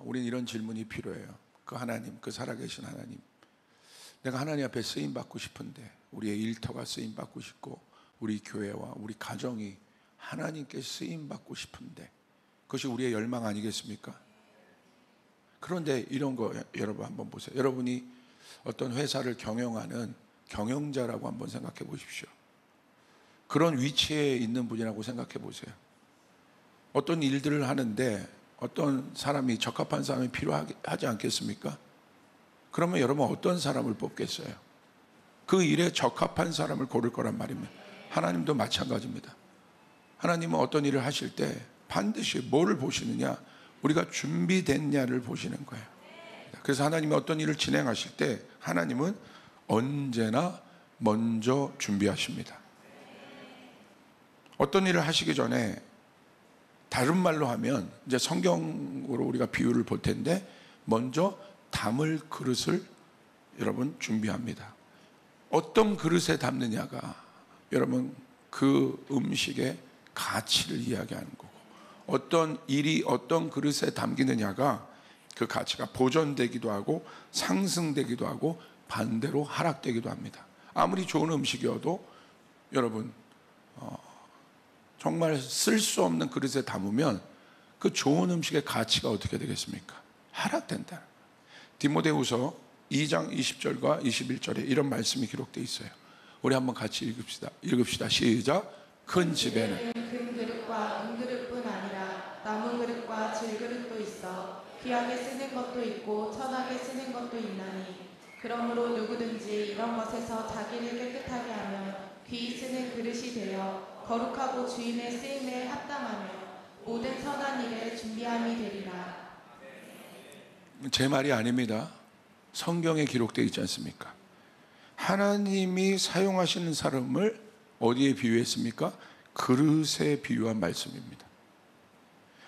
우린 이런 질문이 필요해요. 그 하나님, 그 살아계신 하나님, 내가 하나님 앞에 쓰임받고 싶은데, 우리의 일터가 쓰임받고 싶고 우리 교회와 우리 가정이 하나님께 쓰임받고 싶은데, 그것이 우리의 열망 아니겠습니까? 그런데 이런 거 여러분 한번 보세요. 여러분이 어떤 회사를 경영하는 경영자라고 한번 생각해 보십시오. 그런 위치에 있는 분이라고 생각해 보세요. 어떤 일들을 하는데 어떤 사람이, 적합한 사람이 필요하지 않겠습니까? 그러면 여러분 어떤 사람을 뽑겠어요? 그 일에 적합한 사람을 고를 거란 말입니다. 하나님도 마찬가지입니다. 하나님은 어떤 일을 하실 때 반드시 뭐를 보시느냐? 우리가 준비됐냐를 보시는 거예요. 그래서 하나님이 어떤 일을 진행하실 때 하나님은 언제나 먼저 준비하십니다. 어떤 일을 하시기 전에, 다른 말로 하면 이제 성경으로 우리가 비유를 볼 텐데, 먼저 담을 그릇을 여러분 준비합니다. 어떤 그릇에 담느냐가 여러분 그 음식의 가치를 이야기하는 거고, 어떤 일이 어떤 그릇에 담기느냐가 그 가치가 보존되기도 하고 상승되기도 하고 반대로 하락되기도 합니다. 아무리 좋은 음식이어도 여러분 정말 쓸 수 없는 그릇에 담으면 그 좋은 음식의 가치가 어떻게 되겠습니까? 하락된다. 디모데후서 2장 20절과 21절에 이런 말씀이 기록되어 있어요. 우리 한번 같이 읽읍시다. 시작. 큰 집에는 금 그릇과 은그릇뿐 아니라 나무 그릇과 질그릇도 있어 귀하게 쓰는 것도 있고 천하게 쓰는 것도 있나니, 그러므로 누구든지 이런 것에서 자기를 깨끗하게 하면 귀히 쓰는 그릇이 되어 거룩하고 주인의 쓰임에 합당하며 모든 선한 일에 준비함이 되리라. 제 말이 아닙니다. 성경에 기록되어 있지 않습니까? 하나님이 사용하시는 사람을 어디에 비유했습니까? 그릇에 비유한 말씀입니다.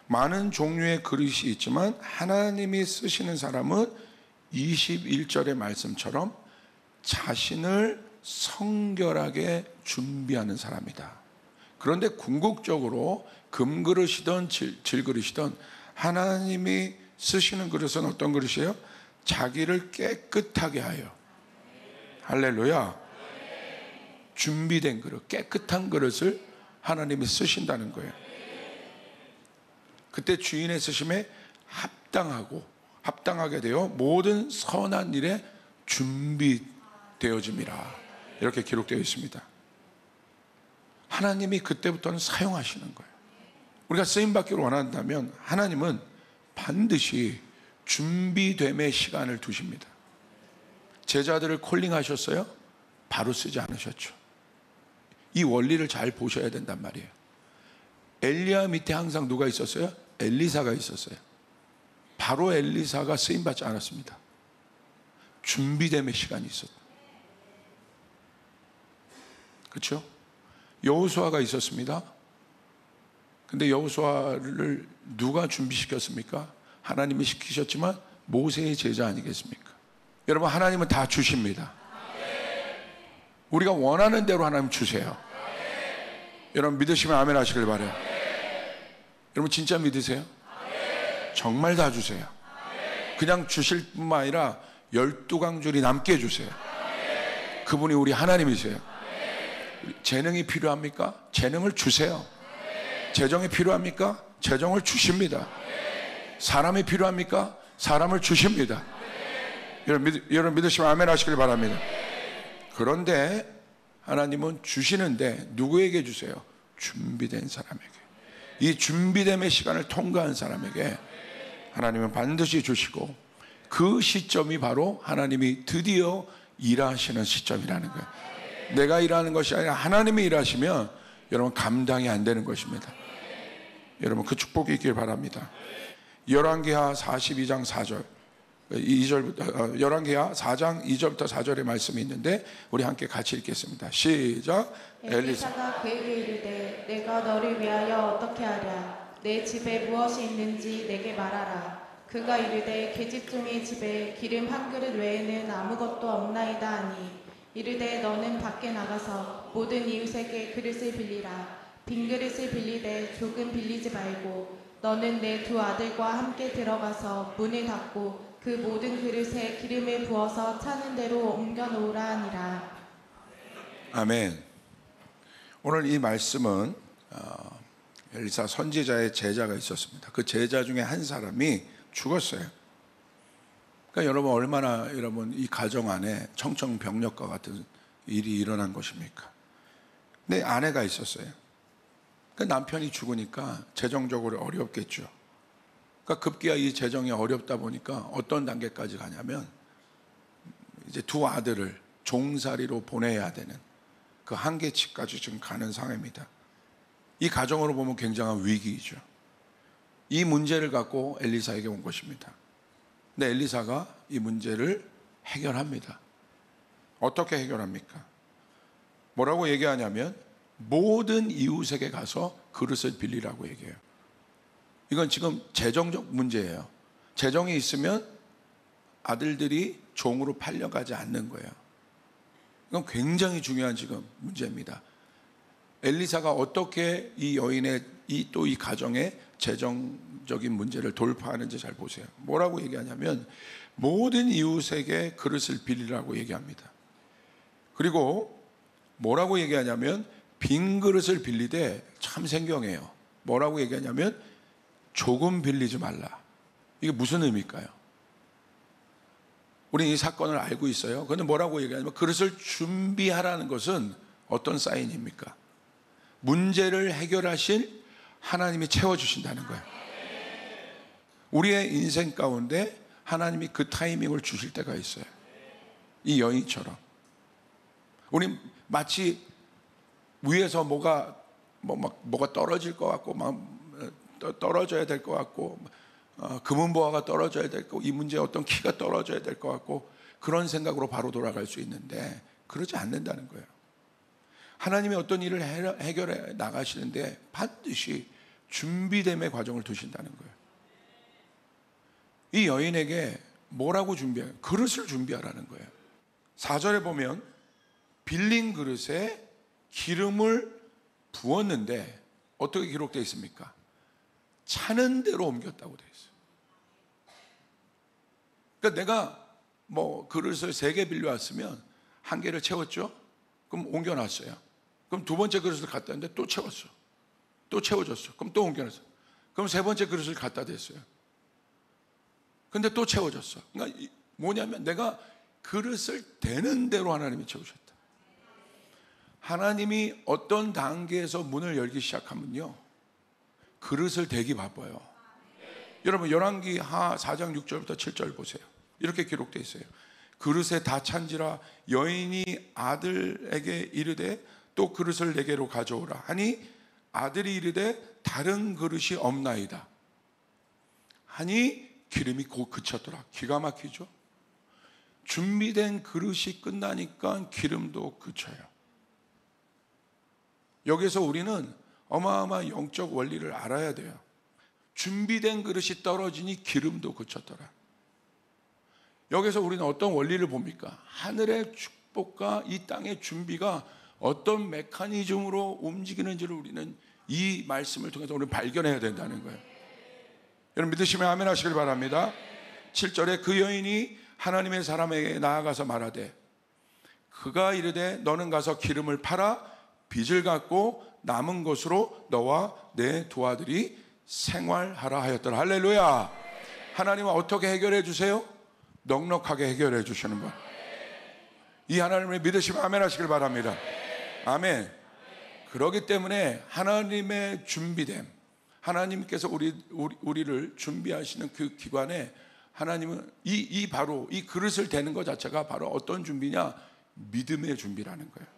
많은 종류의 그릇이 있지만 하나님이 쓰시는 사람은 21절의 말씀처럼 자신을 성결하게 준비하는 사람이다. 그런데 궁극적으로 금그릇이든 질그릇이든 하나님이 쓰시는 그릇은 어떤 그릇이에요? 자기를 깨끗하게 하여. 할렐루야. 준비된 그릇, 깨끗한 그릇을 하나님이 쓰신다는 거예요. 그때 주인의 쓰심에 합당하게 되어 모든 선한 일에 준비되어짐이라, 이렇게 기록되어 있습니다. 하나님이 그때부터는 사용하시는 거예요. 우리가 쓰임받기를 원한다면 하나님은 반드시 준비됨의 시간을 두십니다. 제자들을 콜링하셨어요? 바로 쓰지 않으셨죠. 이 원리를 잘 보셔야 된단 말이에요. 엘리야 밑에 항상 누가 있었어요? 엘리사가 있었어요. 바로 엘리사가 쓰임받지 않았습니다. 준비됨의 시간이 있었다. 그렇죠? 여호수아가 있었습니다. 근데 여호수아를 누가 준비시켰습니까? 하나님이 시키셨지만 모세의 제자 아니겠습니까? 여러분, 하나님은 다 주십니다. 우리가 원하는 대로 하나님 주세요. 여러분 믿으시면 아멘 하시길 바라요. 여러분 진짜 믿으세요? 정말 다 주세요. 그냥 주실 뿐만 아니라 12강줄이 남게 해주세요. 그분이 우리 하나님이세요. 재능이 필요합니까? 재능을 주세요. 재정이 필요합니까? 재정을 주십니다. 사람이 필요합니까? 사람을 주십니다. 여러분 믿으시면 아멘 하시길 바랍니다. 그런데 하나님은 주시는데 누구에게 주세요? 준비된 사람에게. 이 준비됨의 시간을 통과한 사람에게 하나님은 반드시 주시고, 그 시점이 바로 하나님이 드디어 일하시는 시점이라는 거예요. 내가 일하는 것이 아니라 하나님이 일하시면 여러분 감당이 안 되는 것입니다. 여러분 그 축복이 있길 바랍니다. 열왕기하 42장 4절 2절부터 열왕기하 4장 2절부터 4절의 말씀이 있는데 우리 함께 같이 읽겠습니다. 시작. 엘리사가 그에게 이르되 내가 너를 위하여 어떻게 하랴? 내 집에 무엇이 있는지 내게 말하라. 그가 이르되 계집종의 집에 기름 한 그릇 외에는 아무것도 없나이다 하니, 이르되 너는 밖에 나가서 모든 이웃에게 그릇을 빌리라. 빈 그릇을 빌리되 조금 빌리지 말고 너는 내 두 아들과 함께 들어가서 문을 닫고 그 모든 그릇에 기름을 부어서 차는 대로 옮겨 놓으라 하니라. 아멘. 오늘 이 말씀은 엘리사 선지자의 제자가 있었습니다. 그 제자 중에 한 사람이 죽었어요. 그러니까 여러분 얼마나 여러분 이 가정 안에 청천벽력과 같은 일이 일어난 것입니까? 내 아내가 있었어요. 그 남편이 죽으니까 재정적으로 어렵겠죠. 그러니까 급기야 이 재정이 어렵다 보니까 어떤 단계까지 가냐면 이제 두 아들을 종살이로 보내야 되는 그 한계치까지 지금 가는 상황입니다. 이 가정으로 보면 굉장한 위기이죠. 이 문제를 갖고 엘리사에게 온 것입니다. 근데 엘리사가 이 문제를 해결합니다. 어떻게 해결합니까? 뭐라고 얘기하냐면 모든 이웃에게 가서 그릇을 빌리라고 얘기해요. 이건 지금 재정적 문제예요. 재정이 있으면 아들들이 종으로 팔려가지 않는 거예요. 이건 굉장히 중요한 지금 문제입니다. 엘리사가 어떻게 이 여인의 또 이 가정의 재정적인 문제를 돌파하는지 잘 보세요. 뭐라고 얘기하냐면 모든 이웃에게 그릇을 빌리라고 얘기합니다. 그리고 뭐라고 얘기하냐면 빈 그릇을 빌리되 참 생경해요. 뭐라고 얘기하냐면 조금 빌리지 말라. 이게 무슨 의미일까요? 우리는 이 사건을 알고 있어요. 그런데 뭐라고 얘기하냐면 그릇을 준비하라는 것은 어떤 사인입니까? 문제를 해결하실 하나님이 채워주신다는 거예요. 우리의 인생 가운데 하나님이 그 타이밍을 주실 때가 있어요. 이 여인처럼 우리 마치 위에서 뭐가 떨어질 것 같고 막 떨어져야 될 것 같고 금은보화가 떨어져야 될 거고 이 문제에 어떤 키가 떨어져야 될 것 같고 그런 생각으로 바로 돌아갈 수 있는데 그러지 않는다는 거예요. 하나님이 어떤 일을 해결해 나가시는데 반드시 준비됨의 과정을 두신다는 거예요. 이 여인에게 뭐라고 준비해요? 그릇을 준비하라는 거예요. 4절에 보면 빌린 그릇에 기름을 부었는데 어떻게 기록되어 있습니까? 차는 대로 옮겼다고 되어 있어요. 그러니까 내가 그릇을 3개 빌려왔으면 1개를 채웠죠? 그럼 옮겨놨어요. 그럼 2번째 그릇을 갖다 놨는데 또 채웠어. 또 채워졌어. 그럼 또 옮겨놨어. 그럼 3번째 그릇을 갖다 댔어요. 근데 또 채워졌어. 그러니까 뭐냐면 내가 그릇을 대는 대로 하나님이 채우셨다. 하나님이 어떤 단계에서 문을 열기 시작하면요 그릇을 대기 바빠요. 여러분 열왕기 하 4장 6절부터 7절 보세요. 이렇게 기록되어 있어요. 그릇에 다 찬지라 여인이 아들에게 이르되 또 그릇을 내게로 가져오라 하니 아들이 이르되 다른 그릇이 없나이다 하니 기름이 곧 그쳤더라. 기가 막히죠. 준비된 그릇이 끝나니까 기름도 그쳐요. 여기서 우리는 어마어마한 영적 원리를 알아야 돼요. 준비된 그릇이 떨어지니 기름도 그쳤더라. 여기서 우리는 어떤 원리를 봅니까? 하늘의 축복과 이 땅의 준비가 어떤 메커니즘으로 움직이는지를 우리는 이 말씀을 통해서 우리는 발견해야 된다는 거예요. 여러분 믿으시면 아멘 하시길 바랍니다. 7절에 그 여인이 하나님의 사람에게 나아가서 말하되 그가 이르되 너는 가서 기름을 팔아 빚을 갚고 남은 것으로 너와 내 두 아들이 생활하라 하였더라. 할렐루야. 하나님은 어떻게 해결해 주세요? 넉넉하게 해결해 주시는 것. 이 하나님을 믿으시면 아멘 하시길 바랍니다. 아멘. 그렇기 때문에 하나님의 준비됨, 하나님께서 우리를 준비하시는 그 기관에 하나님은 바로 이 그릇을 대는 것 자체가 바로 어떤 준비냐? 믿음의 준비라는 거예요.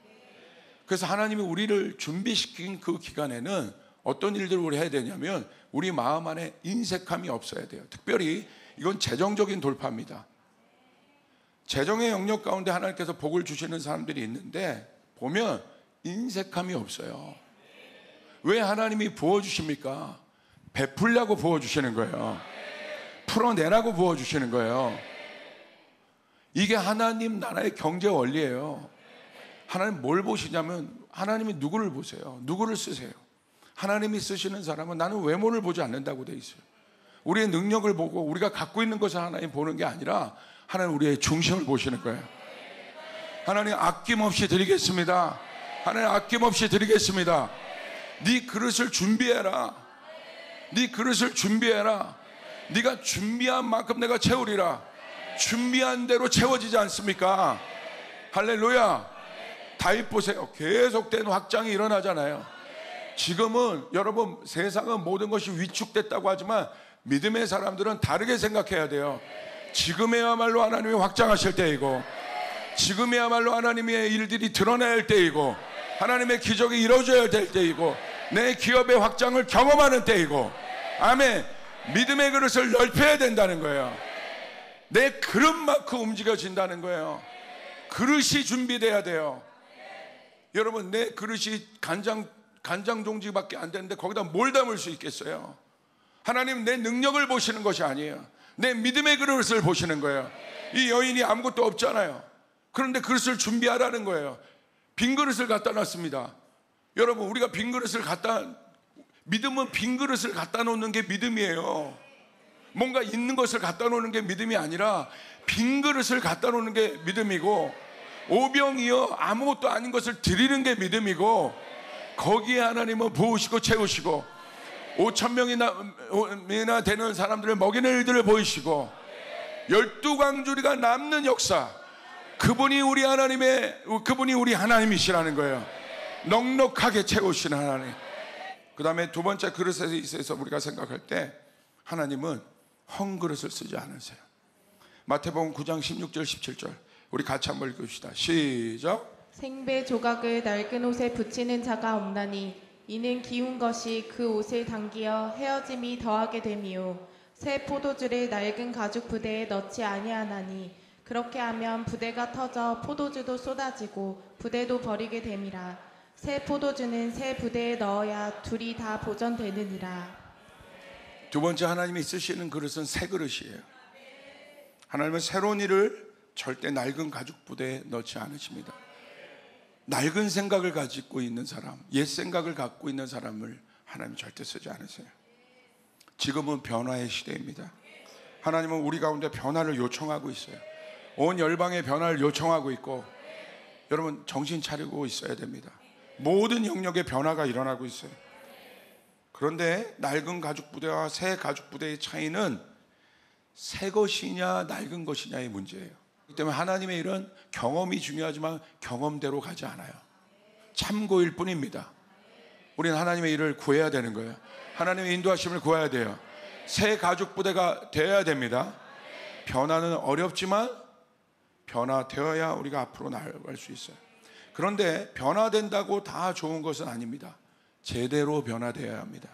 그래서 하나님이 우리를 준비시킨 그 기간에는 어떤 일들을 우리 해야 되냐면 우리 마음 안에 인색함이 없어야 돼요. 특별히 이건 재정적인 돌파입니다. 재정의 영역 가운데 하나님께서 복을 주시는 사람들이 있는데 보면 인색함이 없어요. 왜 하나님이 부어주십니까? 베풀려고 부어주시는 거예요. 풀어내라고 부어주시는 거예요. 이게 하나님 나라의 경제 원리예요. 하나님 뭘 보시냐면 하나님이 누구를 보세요? 누구를 쓰세요? 하나님이 쓰시는 사람은 나는 외모를 보지 않는다고 돼 있어요. 우리의 능력을 보고 우리가 갖고 있는 것을 하나님 보는 게 아니라 하나님 우리의 중심을 보시는 거예요. 하나님 아낌없이 드리겠습니다. 하나님 아낌없이 드리겠습니다. 네 그릇을 준비해라. 네 그릇을 준비해라. 네가 준비한 만큼 내가 채우리라. 준비한 대로 채워지지 않습니까? 할렐루야. 다윗 보세요. 계속된 확장이 일어나잖아요. 지금은 여러분 세상은 모든 것이 위축됐다고 하지만 믿음의 사람들은 다르게 생각해야 돼요. 지금에야말로 하나님이 확장하실 때이고, 지금에야말로 하나님의 일들이 드러나야 할 때이고, 하나님의 기적이 이루어져야 될 때이고, 내 기업의 확장을 경험하는 때이고, 아멘. 믿음의 그릇을 넓혀야 된다는 거예요. 내 그릇만큼 움직여진다는 거예요. 그릇이 준비돼야 돼요. 여러분 내 그릇이 간장 종지밖에 안 되는데 거기다 뭘 담을 수 있겠어요? 하나님 내 능력을 보시는 것이 아니에요. 내 믿음의 그릇을 보시는 거예요. 이 여인이 아무것도 없잖아요. 그런데 그릇을 준비하라는 거예요. 빈 그릇을 갖다 놨습니다. 여러분 우리가 빈 그릇을 믿음은 빈 그릇을 갖다 놓는 게 믿음이에요. 뭔가 있는 것을 갖다 놓는 게 믿음이 아니라 빈 그릇을 갖다 놓는 게 믿음이고, 오병이어 아무것도 아닌 것을 드리는 게 믿음이고, 거기에 하나님은 부으시고 채우시고 5,000명이나 되는 사람들을 먹이는 일들을 보이시고 12광주리가 남는 역사, 그분이 우리 하나님이시라는 거예요. 넉넉하게 채우시는 하나님. 그 다음에 두 번째 그릇에 있어서 우리가 생각할 때 하나님은 헝 그릇을 쓰지 않으세요. 마태복음 9장 16절 17절 우리 같이 한번 읽읍시다. 시작. 생배 조각을 낡은 옷에 붙이는 자가 없나니 이는 기운 것이 그 옷을 당기어 헤어짐이 더하게 됨이요 새 포도주를 낡은 가죽 부대에 넣지 아니하나니 그렇게 하면 부대가 터져 포도주도 쏟아지고 부대도 버리게 됨이라. 새 포도주는 새 부대에 넣어야 둘이 다 보존되느니라. 두 번째 하나님이 쓰시는 그릇은 새 그릇이에요. 하나님은 새로운 일을 절대 낡은 가죽 부대에 넣지 않으십니다. 낡은 생각을 가지고 있는 사람, 옛 생각을 갖고 있는 사람을 하나님 절대 쓰지 않으세요. 지금은 변화의 시대입니다. 하나님은 우리 가운데 변화를 요청하고 있어요. 온 열방의 변화를 요청하고 있고, 여러분 정신 차리고 있어야 됩니다. 모든 영역의 변화가 일어나고 있어요. 그런데 낡은 가죽 부대와 새 가죽 부대의 차이는 새 것이냐 낡은 것이냐의 문제예요. 그렇기 때문에 하나님의 일은 경험이 중요하지만 경험대로 가지 않아요. 참고일 뿐입니다. 우리는 하나님의 일을 구해야 되는 거예요. 하나님의 인도하심을 구해야 돼요. 새 가죽 부대가 되어야 됩니다. 변화는 어렵지만 변화되어야 우리가 앞으로 나아갈 수 있어요. 그런데 변화된다고 다 좋은 것은 아닙니다. 제대로 변화되어야 합니다.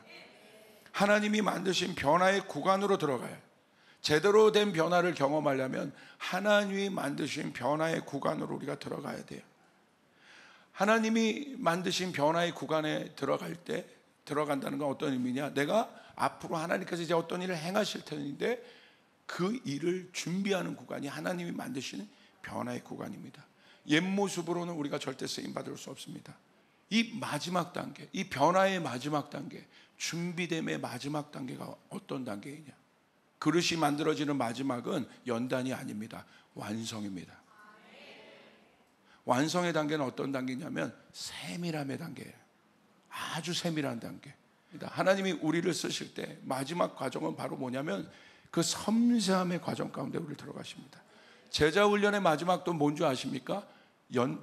하나님이 만드신 변화의 구간으로 들어가요. 제대로 된 변화를 경험하려면 하나님이 만드신 변화의 구간으로 우리가 들어가야 돼요. 하나님이 만드신 변화의 구간에 들어간다는 건 어떤 의미냐? 내가 앞으로 하나님께서 이제 어떤 일을 행하실 텐데 그 일을 준비하는 구간이 하나님이 만드시는 변화의 구간입니다. 옛 모습으로는 우리가 절대 쓰임받을 수 없습니다. 이 마지막 단계, 이 변화의 마지막 단계, 준비됨의 마지막 단계가 어떤 단계이냐? 그릇이 만들어지는 마지막은 연단이 아닙니다. 완성입니다. 완성의 단계는 어떤 단계냐면 세밀함의 단계예요. 아주 세밀한 단계입니다. 하나님이 우리를 쓰실 때 마지막 과정은 바로 뭐냐면 그 섬세함의 과정 가운데 우리를 들어가십니다. 제자 훈련의 마지막도 뭔지 아십니까?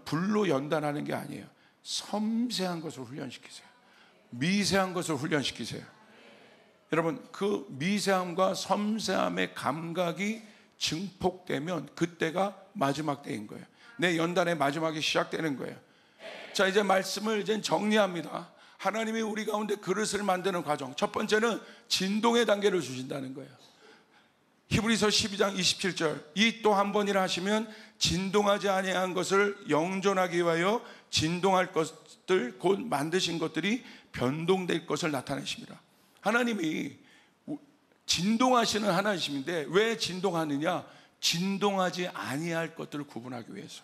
불로 연단하는 게 아니에요. 섬세한 것을 훈련시키세요. 미세한 것을 훈련시키세요. 여러분 그 미세함과 섬세함의 감각이 증폭되면 그때가 마지막 때인 거예요. 내 연단의 마지막이 시작되는 거예요. 자, 이제 말씀을 이제 정리합니다. 하나님이 우리 가운데 그릇을 만드는 과정, 첫 번째는 진동의 단계를 주신다는 거예요. 히브리서 12장 27절 이 또 한 번이라 하시면 진동하지 아니한 것을 영존하기 위하여 진동할 것들 곧 만드신 것들이 변동될 것을 나타내십니다. 하나님이 진동하시는 하나님이신데 왜 진동하느냐? 진동하지 아니할 것들을 구분하기 위해서.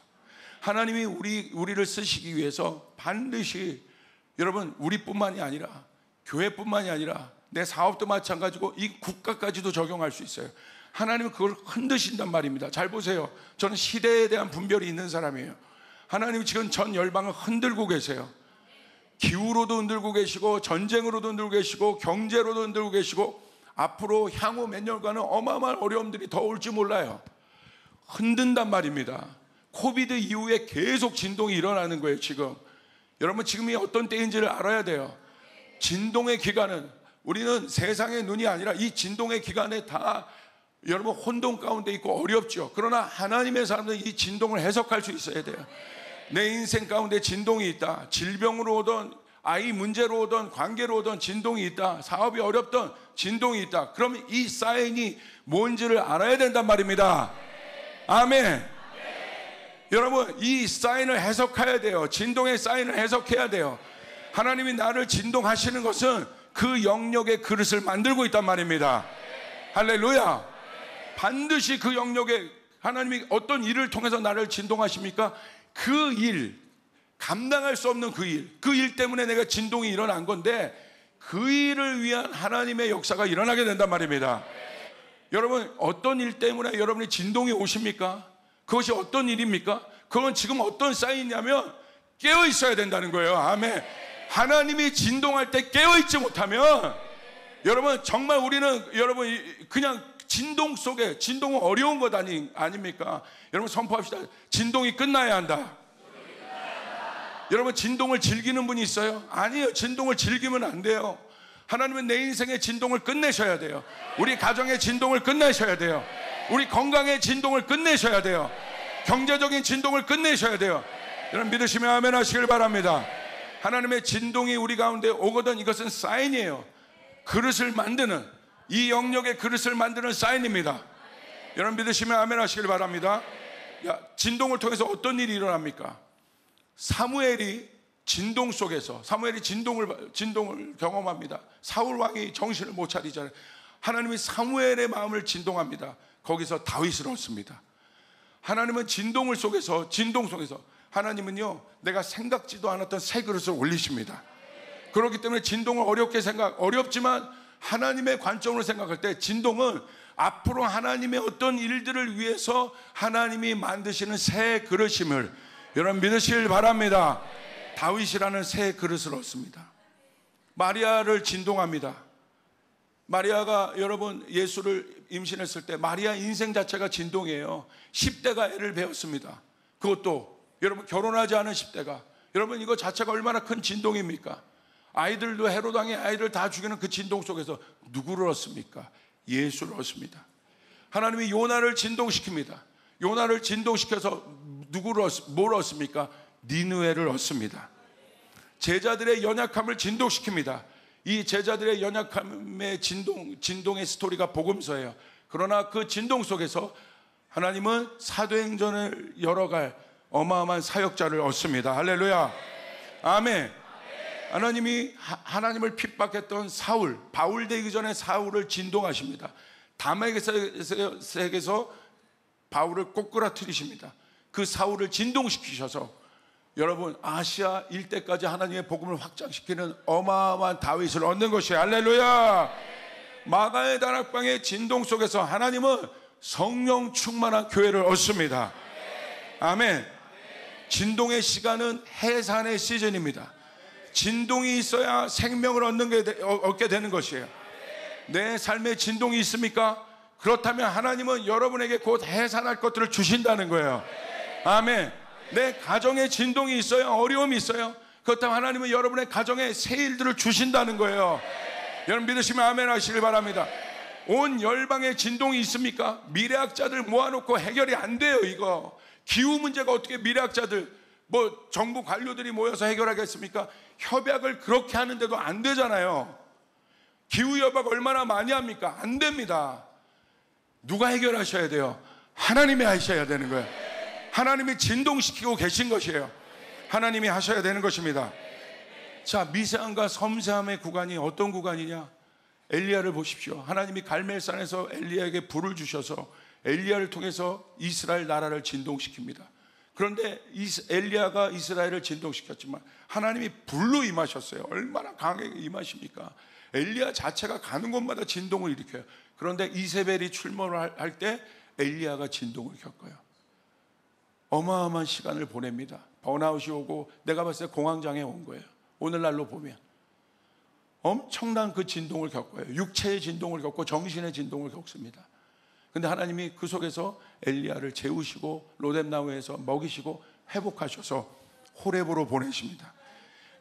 하나님이 우리를 쓰시기 위해서 반드시 여러분 우리뿐만이 아니라 교회뿐만이 아니라 내 사업도 마찬가지고 이 국가까지도 적용할 수 있어요. 하나님은 그걸 흔드신단 말입니다. 잘 보세요. 저는 시대에 대한 분별이 있는 사람이에요. 하나님은 지금 전 열방을 흔들고 계세요. 기후로도 흔들고 계시고 전쟁으로도 흔들고 계시고 경제로도 흔들고 계시고 앞으로 향후 몇 년간은 어마어마한 어려움들이 더 올지 몰라요. 흔든단 말입니다. 코비드 이후에 계속 진동이 일어나는 거예요. 지금 여러분, 지금이 어떤 때인지를 알아야 돼요. 진동의 기간은, 우리는 세상의 눈이 아니라 이 진동의 기간에 다 여러분 혼돈 가운데 있고 어렵죠. 그러나 하나님의 사람들은 이 진동을 해석할 수 있어야 돼요. 내 인생 가운데 진동이 있다. 질병으로 오던, 아이 문제로 오던, 관계로 오던 진동이 있다. 사업이 어렵던 진동이 있다. 그러면 이 사인이 뭔지를 알아야 된단 말입니다. 아멘. 여러분, 이 사인을 해석해야 돼요. 진동의 사인을 해석해야 돼요. 하나님이 나를 진동하시는 것은 그 영역의 그릇을 만들고 있단 말입니다. 할렐루야. 반드시 그 영역에 하나님이 어떤 일을 통해서 나를 진동하십니까? 그 일, 감당할 수 없는 그 일 때문에 내가 진동이 일어난 건데 그 일을 위한 하나님의 역사가 일어나게 된단 말입니다. 여러분, 어떤 일 때문에 여러분이 진동이 오십니까? 그것이 어떤 일입니까? 그건 지금 어떤 사인이냐면 깨어 있어야 된다는 거예요. 아멘. 하나님이 진동할 때 깨어 있지 못하면 여러분, 정말 우리는 여러분 그냥 진동 속에, 진동은 어려운 것 아닙니까? 여러분, 선포합시다. 진동이 끝나야 한다. 여러분, 진동을 즐기는 분이 있어요? 아니에요. 진동을 즐기면 안 돼요. 하나님은 내 인생의 진동을 끝내셔야 돼요. 우리 가정의 진동을 끝내셔야 돼요. 우리 건강의 진동을 끝내셔야 돼요. 경제적인 진동을 끝내셔야 돼요. 여러분, 믿으시면 아멘 하시길 바랍니다. 하나님의 진동이 우리 가운데 오거든 이것은 사인이에요. 그릇을 만드는, 이 영역의 그릇을 만드는 사인입니다. 여러분, 믿으시면 아멘 하시길 바랍니다. 진동을 통해서 어떤 일이 일어납니까? 사무엘이 진동 속에서, 사무엘이 진동을 경험합니다. 사울 왕이 정신을 못 차리잖아요. 하나님이 사무엘의 마음을 진동합니다. 거기서 다윗을 얻습니다. 하나님은 진동 속에서 하나님은요, 내가 생각지도 않았던 새 그릇을 올리십니다. 그렇기 때문에 진동을 어렵지만 하나님의 관점으로 생각할 때 진동은 앞으로 하나님의 어떤 일들을 위해서 하나님이 만드시는 새 그릇임을 여러분 믿으시길 바랍니다. 다윗이라는 새 그릇을 얻습니다. 마리아를 진동합니다. 마리아가 여러분 예수를 임신했을 때 마리아 인생 자체가 진동이에요. 10대가 애를 배웠습니다. 그것도 여러분 결혼하지 않은 10대가, 여러분 이거 자체가 얼마나 큰 진동입니까? 아이들도 헤로당의 아이들 다 죽이는 그 진동 속에서 누구를 얻습니까? 예수를 얻습니다. 하나님이 요나를 진동시킵니다. 요나를 진동시켜서 뭘 얻습니까? 니느웨를 얻습니다. 제자들의 연약함을 진동시킵니다. 이 제자들의 연약함의 진동의 스토리가 복음서예요. 그러나 그 진동 속에서 하나님은 사도행전을 열어갈 어마어마한 사역자를 얻습니다. 할렐루야. 아멘. 하나님이 하나님을 핍박했던 사울, 바울 되기 전에 사울을 진동하십니다. 다메섹에서 바울을 꼬꾸라뜨리십니다. 그 사울을 진동시키셔서 여러분 아시아 일대까지 하나님의 복음을 확장시키는 어마어마한 다윗을 얻는 것이에요. 할렐루야. 마가의 다락방의 진동 속에서 하나님은 성령 충만한 교회를 얻습니다. 아멘. 진동의 시간은 해산의 시즌입니다. 진동이 있어야 생명을 얻게 되는 것이에요. 내 삶에 진동이 있습니까? 그렇다면 하나님은 여러분에게 곧 해산할 것들을 주신다는 거예요. 아멘. 내 가정에 진동이 있어요? 어려움이 있어요? 그렇다면 하나님은 여러분의 가정에 새 일들을 주신다는 거예요. 여러분 믿으시면 아멘 하시길 바랍니다. 온 열방에 진동이 있습니까? 미래학자들 모아놓고 해결이 안 돼요. 이거 기후 문제가 어떻게 미래학자들 정부 관료들이 모여서 해결하겠습니까? 협약을 그렇게 하는데도 안 되잖아요. 기후협약 얼마나 많이 합니까? 안 됩니다. 누가 해결하셔야 돼요? 하나님이 하셔야 되는 거예요. 하나님이 진동시키고 계신 것이에요. 하나님이 하셔야 되는 것입니다. 자, 미세함과 섬세함의 구간이 어떤 구간이냐? 엘리야를 보십시오. 하나님이 갈멜산에서 엘리야에게 불을 주셔서 엘리야를 통해서 이스라엘 나라를 진동시킵니다. 그런데 엘리야가 이스라엘을 진동시켰지만 하나님이 불로 임하셨어요. 얼마나 강하게 임하십니까? 엘리야 자체가 가는 곳마다 진동을 일으켜요. 그런데 이세벨이 출몰을 할 때 엘리야가 진동을 겪어요. 어마어마한 시간을 보냅니다. 번아웃이 오고 내가 봤을 때 공황장애 온 거예요. 오늘날로 보면 엄청난 그 진동을 겪어요. 육체의 진동을 겪고 정신의 진동을 겪습니다. 근데 하나님이 그 속에서 엘리야를 재우시고 로뎀나무에서 먹이시고 회복하셔서 호렙으로 보내십니다.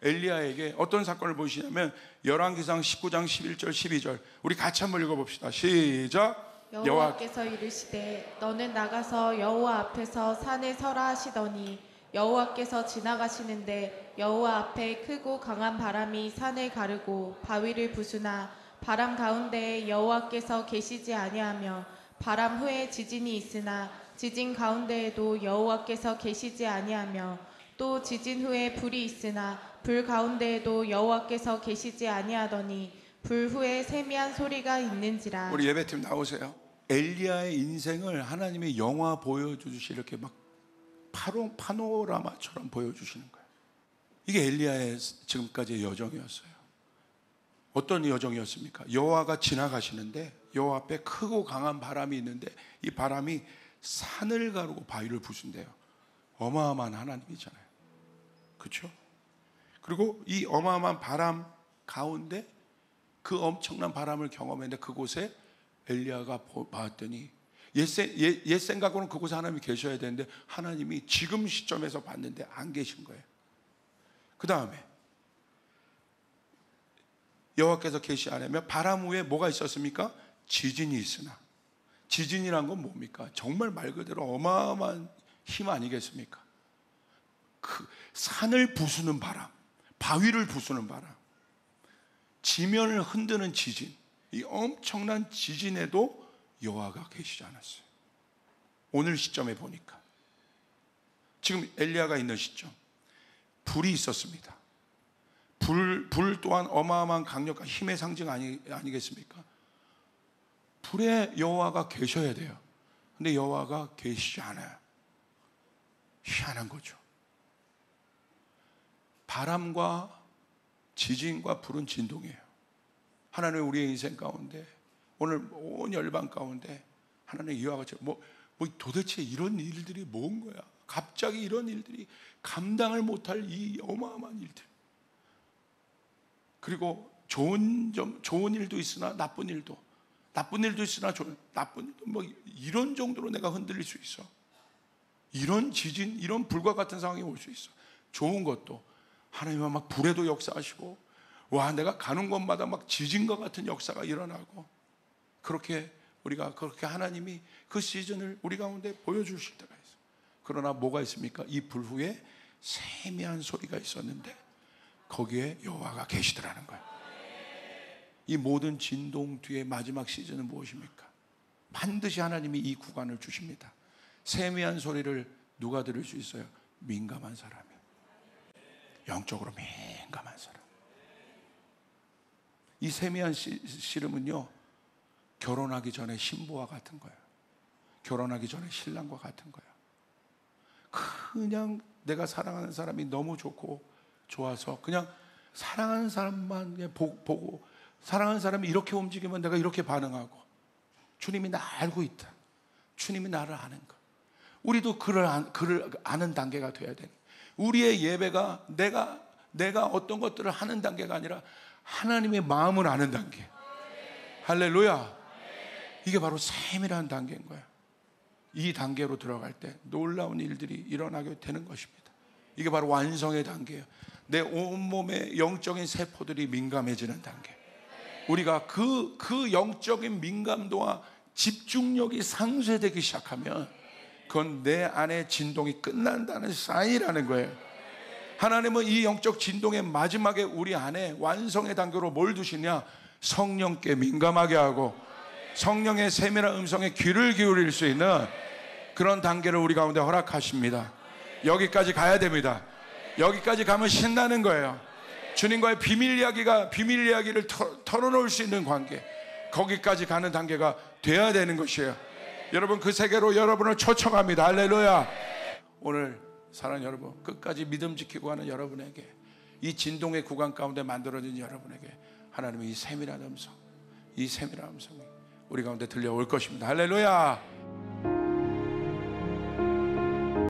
엘리야에게 어떤 사건을 보시냐면 열왕기상 19장 11절 12절 우리 같이 한번 읽어봅시다. 시작. 여호와께서 이르시되 너는 나가서 여호와 앞에서 산에 서라 하시더니 여호와께서 지나가시는데 여호와 앞에 크고 강한 바람이 산을 가르고 바위를 부수나 바람 가운데에 여호와께서 계시지 아니하며 바람 후에 지진이 있으나 지진 가운데에도 여호와께서 계시지 아니하며 또 지진 후에 불이 있으나 불 가운데에도 여호와께서 계시지 아니하더니 불 후에 세미한 소리가 있는지라. 우리 예배팀 나오세요. 엘리야의 인생을 하나님이 영화 보여주듯이 이렇게 막 파노라마처럼 보여주시는 거예요. 이게 엘리야의 지금까지의 여정이었어요. 어떤 여정이었습니까? 여호와가 지나가시는데 여호와 앞에 크고 강한 바람이 있는데 이 바람이 산을 가르고 바위를 부순대요. 어마어마한 하나님이잖아요. 그렇죠? 그리고 이 어마어마한 바람 가운데 그 엄청난 바람을 경험했는데 그곳에 엘리야가 봤더니 옛 생각으로는 그곳에 하나님이 계셔야 되는데 하나님이 지금 시점에서 봤는데 안 계신 거예요. 그 다음에 여호와께서 계시 않으면 바람 후에 뭐가 있었습니까? 지진이 있으나. 지진이란 건 뭡니까? 정말 말 그대로 어마어마한 힘 아니겠습니까? 그 산을 부수는 바람, 바위를 부수는 바람, 지면을 흔드는 지진, 이 엄청난 지진에도 여호와가 계시지 않았어요. 오늘 시점에 보니까 지금 엘리야가 있는 시점 불이 있었습니다. 불 또한 어마어마한 강력한 힘의 상징 아니겠습니까? 불에 여호와가 계셔야 돼요. 근데 여호와가 계시지 않아요. 희한한 거죠. 바람과 지진과 불은 진동이에요. 하나님 우리의 인생 가운데 오늘 온 열방 가운데 하나님 이와 같이 뭐 도대체 이런 일들이 뭔 거야? 갑자기 이런 일들이 감당을 못할 이 어마어마한 일들. 그리고 좋은 일도 있으나 나쁜 일도 있으나 나쁜 일도 뭐 이런 정도로 내가 흔들릴 수 있어. 이런 지진, 이런 불과 같은 상황이 올 수 있어. 좋은 것도 하나님은 막 불에도 역사하시고 와 내가 가는 곳마다 막 지진과 같은 역사가 일어나고 그렇게 하나님이 그 시즌을 우리 가운데 보여주실 때가 있어요. 그러나 뭐가 있습니까? 이 불 후에 세미한 소리가 있었는데 거기에 여호와가 계시더라는 거예요. 이 모든 진동 뒤에 마지막 시즌은 무엇입니까? 반드시 하나님이 이 구간을 주십니다. 세미한 소리를 누가 들을 수 있어요? 민감한 사람이. 영적으로 민감한 사람. 이 세미한 씨름은요 결혼하기 전에 신부와 같은 거예요. 결혼하기 전에 신랑과 같은 거예요. 그냥 내가 사랑하는 사람이 너무 좋고 좋아서 그냥 사랑하는 사람만 그냥 보고 사랑하는 사람이 이렇게 움직이면 내가 이렇게 반응하고 주님이 나 알고 있다. 주님이 나를 아는 것. 우리도 그를 아는 단계가 돼야 되는. 우리의 예배가 내가 어떤 것들을 하는 단계가 아니라 하나님의 마음을 아는 단계. 할렐루야. 이게 바로 세밀한 단계인 거예요. 이 단계로 들어갈 때 놀라운 일들이 일어나게 되는 것입니다. 이게 바로 완성의 단계예요. 내 온몸의 영적인 세포들이 민감해지는 단계. 우리가 그 영적인 민감도와 집중력이 상쇄되기 시작하면 그건 내 안의 진동이 끝난다는 사인이라는 거예요. 하나님은 이 영적 진동의 마지막에 우리 안에 완성의 단계로 뭘 두시냐? 성령께 민감하게 하고 성령의 세밀한 음성에 귀를 기울일 수 있는 그런 단계를 우리 가운데 허락하십니다. 여기까지 가야 됩니다. 여기까지 가면 신나는 거예요. 주님과의 비밀 이야기를 털어놓을 수 있는 관계, 거기까지 가는 단계가 돼야 되는 것이에요. 여러분 그 세계로 여러분을 초청합니다. 할렐루야. 오늘 사랑하는 여러분, 끝까지 믿음 지키고 가는 여러분에게, 이 진동의 구간 가운데 만들어진 여러분에게 하나님의 이 세밀한 음성이 우리 가운데 들려올 것입니다. 할렐루야.